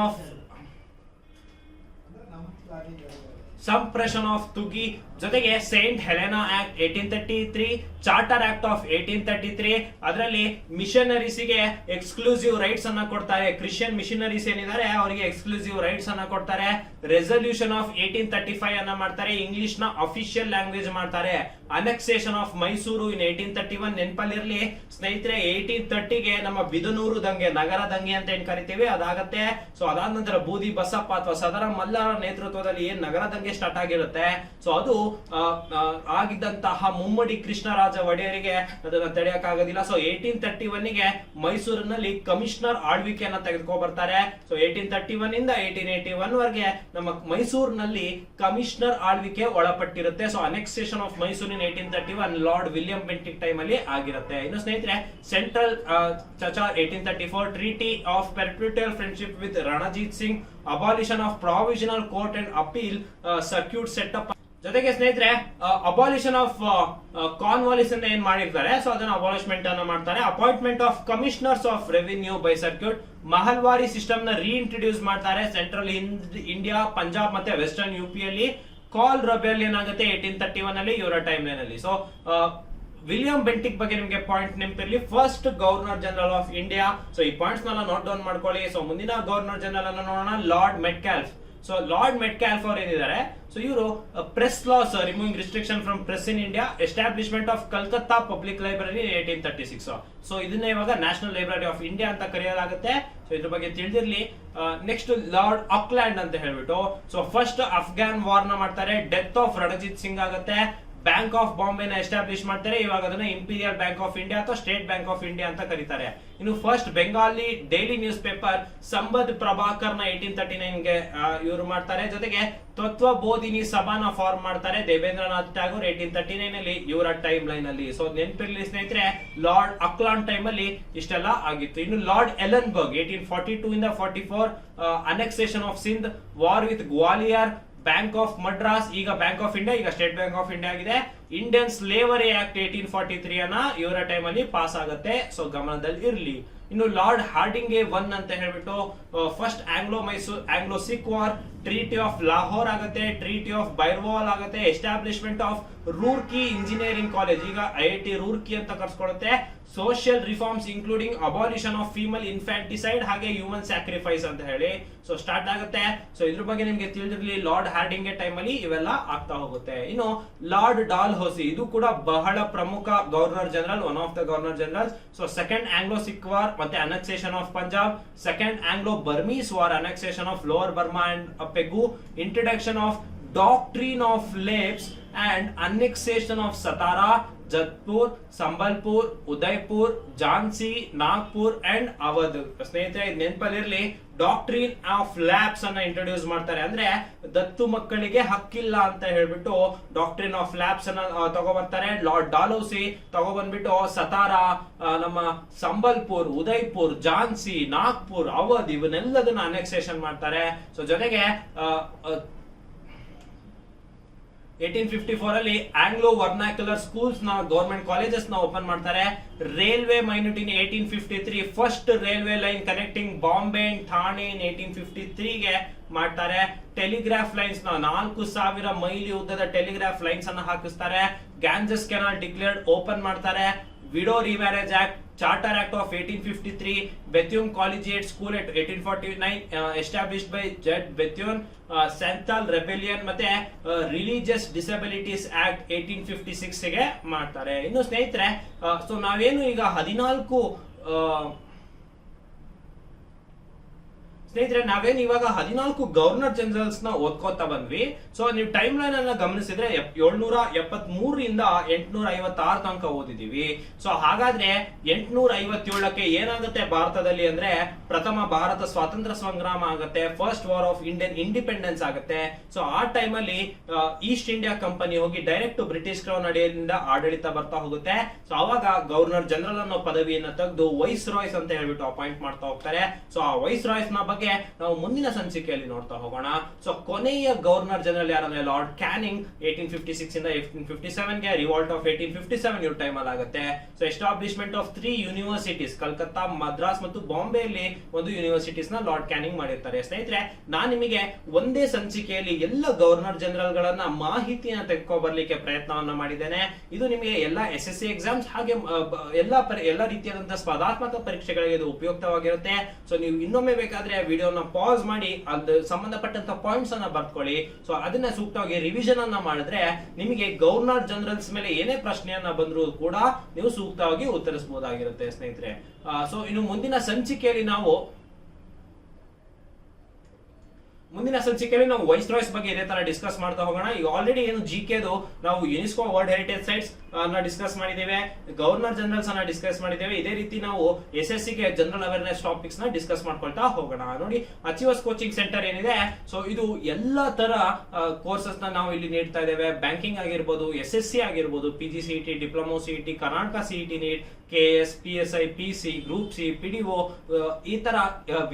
of thuggee, ಜೊತೆಗೆ saint Helena act 1833, charter act of 1833. ಅದರಲ್ಲಿ ಮಿಷನರೀಸ್ಗೆ ಎಕ್ಸ್ಕ್ಲೂಸಿವ್ ರೈಟ್ಸ್ ಅನ್ನ ಕೊಡ್ತಾರೆ. ಕ್ರಿಶ್ಚಿಯನ್ ಮಿಷನರೀಸ್ ಏನಿದ್ದಾರೆ ಅವರಿಗೆ ಎಕ್ಸ್ಕ್ಲೂಸಿವ್ ರೈಟ್ಸ್ ಅನ್ನ ಕೊಡ್ತಾರೆ. ರೆಸಲ್ಯೂಷನ್ ಆಫ್ 1835 ಅನ್ನ ಮಾಡ್ತಾರೆ, ಇಂಗ್ಲಿಷ್ ನ ಅಫಿಷಿಯಲ್ ಲ್ಯಾಂಗ್ವೇಜ್ ಮಾಡ್ತಾರೆ. ಅನೆಕ್ಸೇಷನ್ ಆಫ್ ಮೈಸೂರು ಇನ್ 1831, ನೆನಪಲ್ಲಿರ್ಲಿ ಸ್ನೇಹಿತರೆ, 1830ಗೆ ನಮ್ಮ ಬಿದನೂರು ದಂಗೆ, ನಗರ ದಂಗೆ ಅಂತ ಏನ್ ಕರಿತೀವಿ ಅದಾಗತ್ತೆ. ಸೊ ಅದಾದ ನಂತರ ಬೂದಿ ಬಸಪ್ಪ ಅಥವಾ ಸದರ ಮಲ್ಲರ ನೇತೃತ್ವದಲ್ಲಿ ಏನ್ ನಗರ ದಂಗೆ ಸ್ಟಾರ್ಟ್ ಆಗಿರುತ್ತೆ. ಸೊ ಅದು ಆಗಿದ್ದಂತಹ ಮುಮ್ಮಡಿ ಕೃಷ್ಣರಾಜ ಒಡೆಯರಿಗೆ ಅದನ್ನ ತಡೆಯಕ್ಕಾಗೋದಿಲ್ಲ. ಸೊ 1831ಗೆ ಮೈಸೂರಿನಲ್ಲಿ ಕಮಿಷನರ್ ಆಳ್ವಿಕೆಯನ್ನ ತೆಗೆದುಕೊ ಬರ್ತಾರೆ. ಸೊ 1831 ಇಂದ 1881 ವರೆಗೆ ನಮ್ಮ ಮೈಸೂರಿನಲ್ಲಿ ಕಮಿಷನರ್ ಆಳ್ವಿಕೆ ಒಳಪಟ್ಟಿರುತ್ತೆ. So annexation of Mysore in 1831 lord William Bentinck time ಅಲ್ಲಿ ಆಗಿರುತ್ತೆ. ಇನ್ನು ಸ್ನೇಹಿತರೆ, ಸೆಂಟ್ರಲ್ ಚರ್ಚಾ 1834, treaty of perpetual friendship with Ranjit Singh, abolition of provisional court and appeal circuit setup. ಜೊತೆಗೆ ಸ್ನೇಹಿತರೆ, ಅಬಾಲಿಷನ್ ಆಫ್ ಕಾನ್ವಾಲಿಸ್ ಅನ್ನ ಏನ್ ಮಾಡಿರ್ತಾರೆ, ಸೊ ಅದನ್ನ ಅಬಾಲಿಷ್ಮೆಂಟ್ ಅನ್ನ ಮಾಡ್ತಾರೆ. Appointment of commissioners of revenue by circuit, Mahalwari system ನ ರೀಇಂಟ್ರೊಡ್ಯೂಸ್ ಮಾಡ್ತಾರೆ ಸೆಂಟ್ರಲ್ ಇಂಡಿಯಾ, ಪಂಜಾಬ್ ಮತ್ತೆ ವೆಸ್ಟರ್ನ್ ಯುಪಿ ಅಲ್ಲಿ. ಕಾಲ್ ರೆಬೆಲಿಯನ್ ಆಗುತ್ತೆ 1831 ಅಲ್ಲಿ ಇವರ ಟೈಮ್ ಲೈನ್ ಅಲ್ಲಿ. ಸೊ ವಿಲಿಯಂ ಬೆಂಟಿಕ್ ಬಗ್ಗೆ ನಿಮಗೆ ಪಾಯಿಂಟ್ ನೆನಪಿರಲಿ, first governor general of India. So ಈ ಪಾಯಿಂಟ್ಸ್ ನೆಲ್ಲ ನೋಟ್ ಡೌನ್ ಮಾಡ್ಕೊಳ್ಳಿ. ಸೊ ಮುಂದಿನ ಗವರ್ನರ್ ಜನರಲ್ ಅನ್ನ ನೋಡೋಣ, ಲಾರ್ಡ್ ಮೆಟ್ಕ್ಯಾಲ್ಫ್. ಸೊ ಲಾರ್ಡ್ ಮೆಟ್ಕ್ಯಾಲ್ಫ್ ಅವರು ಏನಿದ್ದಾರೆ, ಸೊ ಇವರು press loss, removing restriction from press in India, establishment of Calcutta public library 1836. So ಇದನ್ನ ಇವಾಗ ನ್ಯಾಷನಲ್ ಲೈಬ್ರರಿ ಆಫ್ ಇಂಡಿಯಾ ಅಂತ ಕರೆಯಲಾಗುತ್ತೆ. ಸೊ ಇದ್ರ ಬಗ್ಗೆ ತಿಳಿದಿರ್ಲಿ. ನೆಕ್ಸ್ಟ್ ಲಾರ್ಡ್ ಆಕ್ಲ್ಯಾಂಡ್ ಅಂತ ಹೇಳ್ಬಿಟ್ಟು, ಸೊ ಫಸ್ಟ್ ಅಫ್ಘಾನ್ ವಾರ್ ನ ಮಾಡ್ತಾರೆ. ಡೆತ್ ಆಫ್ ರಣಜಿತ್ ಸಿಂಗ್ ಆಗುತ್ತೆ. ಬ್ಯಾಂಕ್ ಆಫ್ ಬಾಂಬೆ ನ ಎಸ್ಟಾಬ್ಲಿಷ್ ಮಾಡ್ತಾರೆ. ಇವಾಗ ಅದನ್ನ ಇಂಪೀರಿಯಲ್ ಬ್ಯಾಂಕ್ ಆಫ್ ಇಂಡಿಯಾ ಅಥವಾ ಸ್ಟೇಟ್ ಬ್ಯಾಂಕ್ ಆಫ್ ಇಂಡಿಯಾ ಅಂತ ಕರೀತಾರೆ. ಇನ್ನು first Bengali daily news paper Sambad Prabhakar ನ 1839ಗೆ ಇವರು ಮಾಡ್ತಾರೆ. ಜೊತೆಗೆ ತತ್ವ ಬೋಧಿನಿ ಸಭಾನ ಫಾರ್ಮ್ ಮಾಡ್ತಾರೆ ದೇವೇಂದ್ರನಾಥ್ ಟ್ಯಾಗೋರ್ 1839 ಅಲ್ಲಿ ಇವರ ಟೈಮ್ ಲೈನ್ ಅಲ್ಲಿ. ಸೊ ನೆನಪಿರ್ಲಿ ಸ್ನೇಹಿತರೆ, ಲಾರ್ಡ್ ಅಕ್ಲಾನ್ ಟೈಮ್ ಅಲ್ಲಿ ಇಷ್ಟೆಲ್ಲ ಆಗಿತ್ತು. ಇನ್ನು ಲಾರ್ಡ್ ಎಲನ್ಬರ್ಗ್ 1842 ಇಂದ 44, annexation of Sindh, war with Gwalior, bank of Madras, ಈಗ ಬ್ಯಾಂಕ್ ಆಫ್ ಇಂಡಿಯಾ, ಈಗ ಸ್ಟೇಟ್ ಬ್ಯಾಂಕ್ ಆಫ್ ಇಂಡಿಯಾ ಆಗಿದೆ. ಇಂಡಿಯನ್ ಸ್ಲೇವರಿ ಆಕ್ಟ್ 1843 ಅನ್ನ ಇವರ ಟೈಮ್ ಅಲ್ಲಿ ಪಾಸ್ ಆಗುತ್ತೆ. ಸೊ ಗಮನದಲ್ಲಿ ಇರಲಿ. ಇನ್ನು ಲಾರ್ಡ್ ಹಾರ್ಡಿಂಗೆ 1 ಅಂತ ಹೇಳ್ಬಿಟ್ಟು, first Anglo Sikh war, treaty of Lahore ಆಗುತ್ತೆ, ಟ್ರೀಟಿ ಆಫ್ ಬೈರ್ವಾಲ್ ಆಗುತ್ತೆ, establishment of Roorkee engineering college, ಈಗ IIT ರೂರ್ಕಿ ಅಂತ ಕರ್ಸ್ಕೊಳ್ಳುತ್ತೆ. Social reforms including abolition of female infanticide ಹಾಗೆ ಹ್ಯೂಮನ್ ಸ್ಯಾಕ್ರಿಫೈಸ್ ಅಂತ ಹೇಳಿ ಸೊ ಸ್ಟಾರ್ಟ್ ಆಗುತ್ತೆ. ಸೊ ಇದ್ರ ಬಗ್ಗೆ ನಿಮ್ಗೆ ತಿಳಿದಿರಲಿ, ಲಾರ್ಡ್ ಹಾರ್ಡಿಂಗೆ ಟೈಮ್ ಅಲ್ಲಿ ಇವೆಲ್ಲ ಆಗ್ತಾ ಹೋಗುತ್ತೆ. ಇನ್ನು ಲಾರ್ಡ್ ಡಾಲ್ ಹೌಸಿ, ಇದು ಕೂಡ ಬಹಳ ಪ್ರಮುಖ governor general, one of the governor general. So second Anglo Sikh war ಮತ್ತೆ annexation of Punjab, second Anglo Burmese war, annexation of lower Burma and Pegu, introduction of doctrine of lapse and annexation of Satara, Jaitpur, Sambalpur, Udaipur, Jhansi, Nagpur and Awadh. ಸ್ನೇಹಿತರೆ ನೆನಪಲ್ಲಿರ್ಲಿ, doctrine of lapse ಅನ್ನ introduce ಮಾಡ್ತಾರೆ. ಅಂದ್ರೆ ದತ್ತು ಮಕ್ಕಳಿಗೆ ಹಕ್ಕಿಲ್ಲ ಅಂತ ಹೇಳ್ಬಿಟ್ಟು ಡಾಕ್ಟ್ರಿನ್ ಆಫ್ ಲ್ಯಾಬ್ಸ್ ಅನ್ನ ತಗೊಬರ್ತಾರೆ. ಲಾರ್ಡ್ ಡಾಲೌಸಿ ತಗೊಬಂದ್ಬಿಟ್ಟು ಸತಾರಾ, ನಮ್ಮ ಸಂಬಲ್ಪುರ್, ಉದಯ್ಪುರ್, ಝಾನ್ಸಿ, ನಾಗ್ಪುರ್, ಅವಧ್ ಇವನ್ನೆಲ್ಲದನ್ನ ಅನ್ನೆಕ್ಸೇಷನ್ ಮಾಡ್ತಾರೆ. ಸೊ ಜೊತೆಗೆ 1854 ಅಲ್ಲಿ ಆಂಗ್ಲೋ ವರ್ನಾಕ್ಯುಲರ್ ಸ್ಕೂಲ್ಸ್ ನ ಗವರ್ಮೆಂಟ್ ಕಾಲೇಜಸ್ ನ ಓಪನ್ ಮಾಡ್ತಾರೆ. Railway minute in 1853, first railway line connecting Bombay and Thane in 1853 ಗೆ ಮಾಡ್ತಾರೆ. ಟೆಲಿಗ್ರಾಫ್ ಲೈನ್ಸ್ ನ 4000 ಮೈಲಿ ಉದ್ದದ ಟೆಲಿಗ್ರಾಫ್ ಲೈನ್ಸ್ ಅನ್ನ ಹಾಕಿಸ್ತಾರೆ. ಗ್ಯಾನ್ಜಸ್ ಕೆನಾಲ್ ಡಿಕ್ಲೇರ್ಡ್ ಓಪನ್ ಮಾಡ್ತಾರೆ. Widow remarriage act, charter act of 1853, Bethune collegiate school at 1849 established by ಜಡ್ ಬೆಥ್ಯೂನ್, ಸೆಂಥಾಲ್ ರೆಬೆಲಿಯನ್ ಮತ್ತೆ religious disabilities act 1856 ಗೆ ಮಾಡ್ತಾರೆ. ಇನ್ನು ಸ್ನೇಹಿತರೆ, ಸೊ ನಾವೇನು ಈಗ 14 ಇವಾಗ 14 ಗವರ್ನರ್ ಜನರಲ್ಸ್ ನ ಓದ್ಕೋತಾ ಬಂದ್ವಿ. ಸೊ ನೀವು ಟೈಮ್ ಲೈನ್ ಅನ್ನ ಗಮನಿಸಿದ್ರೆ 773 ರಿಂದ 856 ತನಕ ಓದಿದೀವಿ. ಸೊ ಹಾಗಾದ್ರೆ 857ಕ್ಕೆ ಏನಾಗುತ್ತೆ ಭಾರತದಲ್ಲಿ ಅಂದ್ರೆ, ಪ್ರಥಮ ಭಾರತ ಸ್ವಾತಂತ್ರ್ಯ ಸಂಗ್ರಾಮ ಆಗುತ್ತೆ, first war of Indian independence ಆಗುತ್ತೆ. ಸೊ ಆ ಟೈಮ್ ಅಲ್ಲಿ ಈಸ್ಟ್ ಇಂಡಿಯಾ ಕಂಪನಿ ಹೋಗಿ ಡೈರೆಕ್ಟ್ ಬ್ರಿಟಿಷ್ ಕ್ರೌನ್ ಅಡಿಯಿಂದ ಆಡಳಿತ ಬರ್ತಾ ಹೋಗುತ್ತೆ. ಸೊ ಅವಾಗ ಗವರ್ನರ್ ಜನರಲ್ ಅನ್ನೋ ಪದವಿಯನ್ನ ತೆಗೆದು ವೈಸ್ ರಾಯ್ಸ್ ಅಂತ ಹೇಳ್ಬಿಟ್ಟು ಅಪಾಯಿಂಟ್ ಮಾಡ್ತಾ ಹೋಗ್ತಾರೆ. ಸೊ ಆ ವೈಸ್ ರಾಯ್ಸ್ ನ ಬಗ್ಗೆ ನಾವು ಮುಂದಿನ ಸಂಚಿಕೆಯಲ್ಲಿ ನೋಡ್ತಾ ಹೋಗೋಣ. ಸೊ ಕೊನೆಯ ಗವರ್ನರ್ ಜನರಲ್ ಯಾರಂದ್ರೆ ಲಾರ್ಡ್ ಕ್ಯಾನಿಂಗ್, 1856 ಇಂದ 1857 ಗೆ. ರಿವಾಲ್ಟ್ ಆಫ್ 1857 ಇವ್ರ ಟೈಮ್ ಅಲ್ಲಿ ಆಗುತ್ತೆ. So establishment of 3 universities, Calcutta, Madras ಮತ್ತು ಬಾಂಬೆಯಲ್ಲಿ ಒಂದು ಯೂನಿವರ್ಸಿಟೀಸ್ ನ ಲಾರ್ಡ್ ಕ್ಯಾನಿಂಗ್ ಮಾಡಿರ್ತಾರೆ. ಸ್ನೇಹಿತರೆ, ನಾನು ನಿಮಗೆ ಒಂದೇ ಸಂಚಿಕೆಯಲ್ಲಿ ಎಲ್ಲ ಗವರ್ನರ್ ಜನರಲ್ ಗಳನ್ನ ಮಾಹಿತಿಯನ್ನು ತೆಗೆದುಕೊ ಬರ್ಲಿಕ್ಕೆ ಪ್ರಯತ್ನವನ್ನ ಮಾಡಿದ್ದೇನೆ. ಇದು ನಿಮಗೆ ಎಲ್ಲ SSC ಎಕ್ಸಾಮ್ಸ್ ಹಾಗೆ ಎಲ್ಲ ರೀತಿಯಾದಂತಹ ಸ್ಪರ್ಧಾತ್ಮಕ ಪರೀಕ್ಷೆಗಳಿಗೆ ಇದು ಉಪಯುಕ್ತವಾಗಿರುತ್ತೆ. ಸೊ ನೀವು ಇನ್ನೊಮ್ಮೆ ಬೇಕಾದ್ರೆ ವಿಡಿಯೋನ ಪಾಸ್ ಮಾಡಿ ಅದು ಸಂಬಂಧಪಟ್ಟಂತ ಪಾಯಿಂಟ್ಸ್ ಅನ್ನ ಬರ್ಕೊಳ್ಳಿ. ಸೊ ಅದನ್ನ ಸೂಕ್ತವಾಗಿ ರಿವಿಷನ್ ಅನ್ನ ಮಾಡಿದ್ರೆ ನಿಮಗೆ ಗವರ್ನರ್ ಜನರಲ್ಸ್ ಮೇಲೆ ಏನೇ ಪ್ರಶ್ನೆಯನ್ನ ಬಂದರೂ ಕೂಡ ನೀವು ಸೂಕ್ತವಾಗಿ ಉತ್ತರಿಸಬಹುದಾಗಿರುತ್ತೆ ಸ್ನೇಹಿತರೆ. ಸೊ ಇನ್ನು ಮುಂದಿನ ಸಂಚಿಕೆಯಲ್ಲಿ ನಾವು ವೈಸ್ ರಾಯ್ಸ್ ಬಗ್ಗೆ ಇದೇ ತರ ಡಿಸ್ಕಸ್ ಮಾಡ್ತಾ ಹೋಗೋಣ. ಈಗ ಆಲ್ರೆಡಿ ಏನು GKದು ನಾವು ಯುನೆಸ್ಕೋ ವರ್ಲ್ಡ್ ಹೆರಿಟೇಜ್ ಸೈಟ್ಸ್ ಅನ್ನ ಡಿಸ್ಕಸ್ ಮಾಡಿದ್ದೇವೆ, ಗವರ್ನರ್ ಜನರಲ್ಸ್ ಅನ್ನ ಡಿಸ್ಕಸ್ ಮಾಡಿದ್ದೇವೆ. ಇದೇ ರೀತಿ ನಾವು SSC ಗೆ ಜನರಲ್ ಅವೇರ್ನೆಸ್ ಟಾಪಿಕ್ಸ್ ನ ಡಿಸ್ಕಸ್ ಮಾಡ್ಕೊಳ್ತಾ ಹೋಗೋಣ. ನೋಡಿ, ಅಚೀವರ್ಸ್ ಕೋಚಿಂಗ್ ಸೆಂಟರ್ ಏನಿದೆ, ಸೊ ಇದು ಎಲ್ಲಾ ತರ ಕೋರ್ಸಸ್ ನ ನಾವು ಇಲ್ಲಿ ನೀಡ್ತಾ ಇದ್ದೇವೆ. ಬ್ಯಾಂಕಿಂಗ್ ಆಗಿರ್ಬೋದು, SSC ಆಗಿರ್ಬೋದು, PGCET, diploma CET, Karnataka CET NEET, KS, PSI, PC, group C, PDO, ಈ ತರ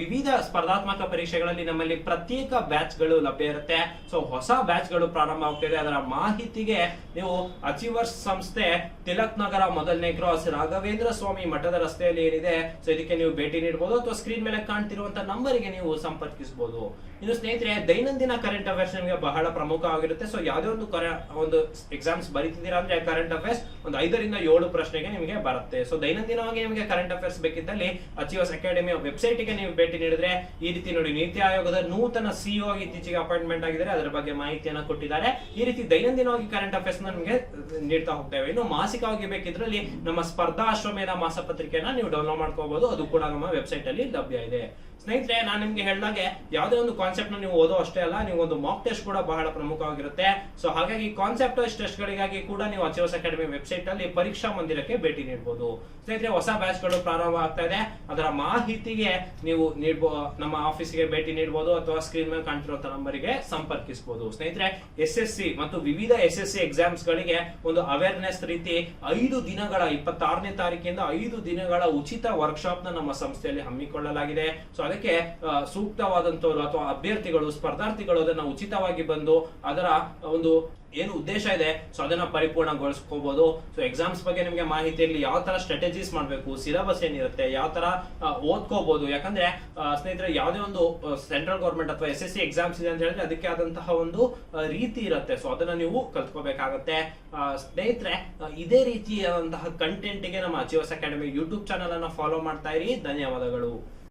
ವಿವಿಧ ಸ್ಪರ್ಧಾತ್ಮಕ ಪರೀಕ್ಷೆಗಳಲ್ಲಿ ನಮ್ಮಲ್ಲಿ ಪ್ರತ್ಯೇಕ ಬ್ಯಾಚ್ ಗಳು ಲಭ್ಯ ಇರುತ್ತೆ. ಸೊ ಹೊಸ ಬ್ಯಾಚ್ ಗಳು ಪ್ರಾರಂಭ ಆಗ್ತಿದೆ. ಅದರ ಮಾಹಿತಿಗೆ ನೀವು ಅಚೀವರ್ಸ್ ಸಂಸ್ಥೆ, ತಿಲಕ್ ನಗರ, ಮೊದಲನೇ ಕ್ರಾಸ್, ರಾಘವೇಂದ್ರ ಸ್ವಾಮಿ ಮಠದ ರಸ್ತೆಯಲ್ಲಿ ಏನಿದೆ, ಸೊ ಇದಕ್ಕೆ ನೀವು ಭೇಟಿ ನೀಡಬಹುದು ಅಥವಾ ಸ್ಕ್ರೀನ್ ಮೇಲೆ ಕಾಣ್ತಿರುವಂತಹ ನಂಬರ್ಗೆ ನೀವು ಸಂಪರ್ಕಿಸಬಹುದು. ಇನ್ನು ಸ್ನೇಹಿತರೆ, ದೈನಂದಿನ ಕರೆಂಟ್ ಅಫೇರ್ಸ್ ನಿಮಗೆ ಬಹಳ ಪ್ರಮುಖವಾಗಿರುತ್ತೆ. ಸೊ ಯಾವುದೇ ಒಂದು ಎಕ್ಸಾಮ್ಸ್ ಬರೀತಿದ್ದೀರಾ ಅಂದ್ರೆ ಕರೆಂಟ್ ಅಫೇರ್ಸ್ ಒಂದು 5 ರಿಂದ 7 ಪ್ರಶ್ನೆಗೆ ನಿಮಗೆ ಬರುತ್ತೆ. ಸೊ ದೈನಂದಿನವಾಗಿ ನಿಮಗೆ ಕರೆಂಟ್ ಅಫೇರ್ಸ್ ಬೇಕಿದ್ದಲ್ಲಿ ಅಚೀವರ್ಸ್ ಅಕಾಡೆಮಿಯ ವೆಬ್ಸೈಟ್ ಗೆ ನೀವು ಭೇಟಿ ನೀಡಿದ್ರೆ ಈ ರೀತಿ ನೋಡಿ, ನೀತಿ ಆಯೋಗದ ನೂತನ CEO ಆಗಿ ಇತ್ತೀಚೆಗೆ ಅಪಾಯಿಂಟ್ಮೆಂಟ್ ಆಗಿದ್ದಾರೆ, ಅದರ ಬಗ್ಗೆ ಮಾಹಿತಿಯನ್ನು ಕೊಟ್ಟಿದ್ದಾರೆ. ಈ ರೀತಿ ದೈನಂದಿನವಾಗಿ ಕರೆಂಟ್ ಅಫೇರ್ಸ್ ನಿಮಗೆ ನೀಡ್ತಾ ಹೋಗ್ತೇವೆ. ಇನ್ನು ಮಾಸಿಕವಾಗಿ ಬೇಕಿದ್ರಲ್ಲಿ ನಮ್ಮ ಸ್ಪರ್ಧಾ ಅಶ್ವಮೇಧ ಮಾಸಪತ್ರಿಕೆಯನ್ನ ನೀವು ಡೌನ್ಲೋಡ್ ಮಾಡ್ಕೋಬಹುದು, ಅದು ಕೂಡ ನಮ್ಮ ವೆಬ್ಸೈಟ್ ಅಲ್ಲಿ ಲಭ್ಯ ಇದೆ. ಸ್ನೇಹಿತರೆ, ನಾನು ನಿಮ್ಗೆ ಹೇಳಿದಾಗೆ ಯಾವುದೇ ಒಂದು ಕಾನ್ಸೆಪ್ಟ್ ನ ನೀವು ಓದೋ ಅಷ್ಟೇ ಅಲ್ಲ, ನೀವು ಒಂದು ಮಾಕ್ ಟೆಸ್ಟ್ ಕೂಡ ಬಹಳ ಪ್ರಮುಖವಾಗಿರುತ್ತೆ. ಸೊ ಹಾಗಾಗಿ ಕಾನ್ಸೆಪ್ಟ್ ಟೆಸ್ಟ್ ಗಳಿಗಾಗಿ ಕೂಡ ನೀವು ಅಚೀವರ್ಸ್ ಅಕಾಡೆಮಿ ವೆಬ್ಸೈಟ್ ಅಲ್ಲಿ ಪರೀಕ್ಷಾ ಮಂದಿರಕ್ಕೆ ಭೇಟಿ ನೀಡಬಹುದು. ಸ್ನೇಹಿತರೆ, ಹೊಸ ಬ್ಯಾಚ್ ಗಳು ಪ್ರಾರಂಭ ಆಗ್ತಾ ಇದೆ, ಅದರ ಮಾಹಿತಿಗೆ ನೀವು ನಮ್ಮ ಆಫೀಸ್ಗೆ ಭೇಟಿ ನೀಡಬಹುದು ಅಥವಾ ಸ್ಕ್ರೀನ್ ಮೇಲೆ ಕಾಣ್ತಿರುವಂತಹ ನಂಬರಿಗೆ ಸಂಪರ್ಕಿಸಬಹುದು. ಸ್ನೇಹಿತರೆ, SSC ಮತ್ತು ವಿವಿಧ SSC ಎಕ್ಸಾಮ್ಸ್ ಗಳಿಗೆ ಒಂದು ಅವೇರ್ನೆಸ್ ರೀತಿ 5 ದಿನಗಳ 26ನೇ ತಾರೀಕಿಂದ 5 ದಿನಗಳ ಉಚಿತ ವರ್ಕ್ಶಾಪ್ ನ ನಮ್ಮ ಸಂಸ್ಥೆಯಲ್ಲಿ ಹಮ್ಮಿಕೊಳ್ಳಲಾಗಿದೆ. ಸೊ ಅದಕ್ಕೆ ಸೂಕ್ತವಾದಂತವರು ಅಥವಾ ಅಭ್ಯರ್ಥಿಗಳು, ಸ್ಪರ್ಧಾರ್ಥಿಗಳು ಅದನ್ನ ಉಚಿತವಾಗಿ ಬಂದು ಅದರ ಒಂದು ಏನು ಉದ್ದೇಶ ಇದೆ ಸೊ ಅದನ್ನ ಪರಿಪೂರ್ಣಗೊಳಿಸ್ಕೋಬಹುದು. ಸೊ ಎಕ್ಸಾಮ್ಸ್ ಬಗ್ಗೆ ನಿಮಗೆ ಮಾಹಿತಿಯಲ್ಲಿ ಯಾವ ತರ ಸ್ಟ್ರಾಟಜೀಸ್ ಮಾಡಬೇಕು, ಸಿಲೆಬಸ್ ಏನಿರುತ್ತೆ, ಯಾವ ತರ ಓದ್ಕೋಬಹುದು. ಯಾಕಂದ್ರೆ ಸ್ನೇಹಿತರೆ, ಯಾವುದೇ ಒಂದು ಸೆಂಟ್ರಲ್ ಗವರ್ಮೆಂಟ್ ಅಥವಾ SSC ಎಕ್ಸಾಮ್ಸ್ ಇದೆ ಅಂತ ಹೇಳಿದ್ರೆ ಅದಕ್ಕೆ ಆದಂತಹ ಒಂದು ರೀತಿ ಇರುತ್ತೆ. ಸೊ ಅದನ್ನ ನೀವು ಕಲ್ತ್ಕೋಬೇಕಾಗತ್ತೆ. ಸ್ನೇಹಿತರೆ, ಇದೇ ರೀತಿಯಾದಂತಹ ಕಂಟೆಂಟ್ ಗೆ ನಮ್ಮ ಅಚೀವರ್ಸ್ ಅಕಾಡೆಮಿ ಯೂಟ್ಯೂಬ್ ಚಾನಲ್ ಅನ್ನ ಫಾಲೋ ಮಾಡ್ತಾ ಇರಿ. ಧನ್ಯವಾದಗಳು.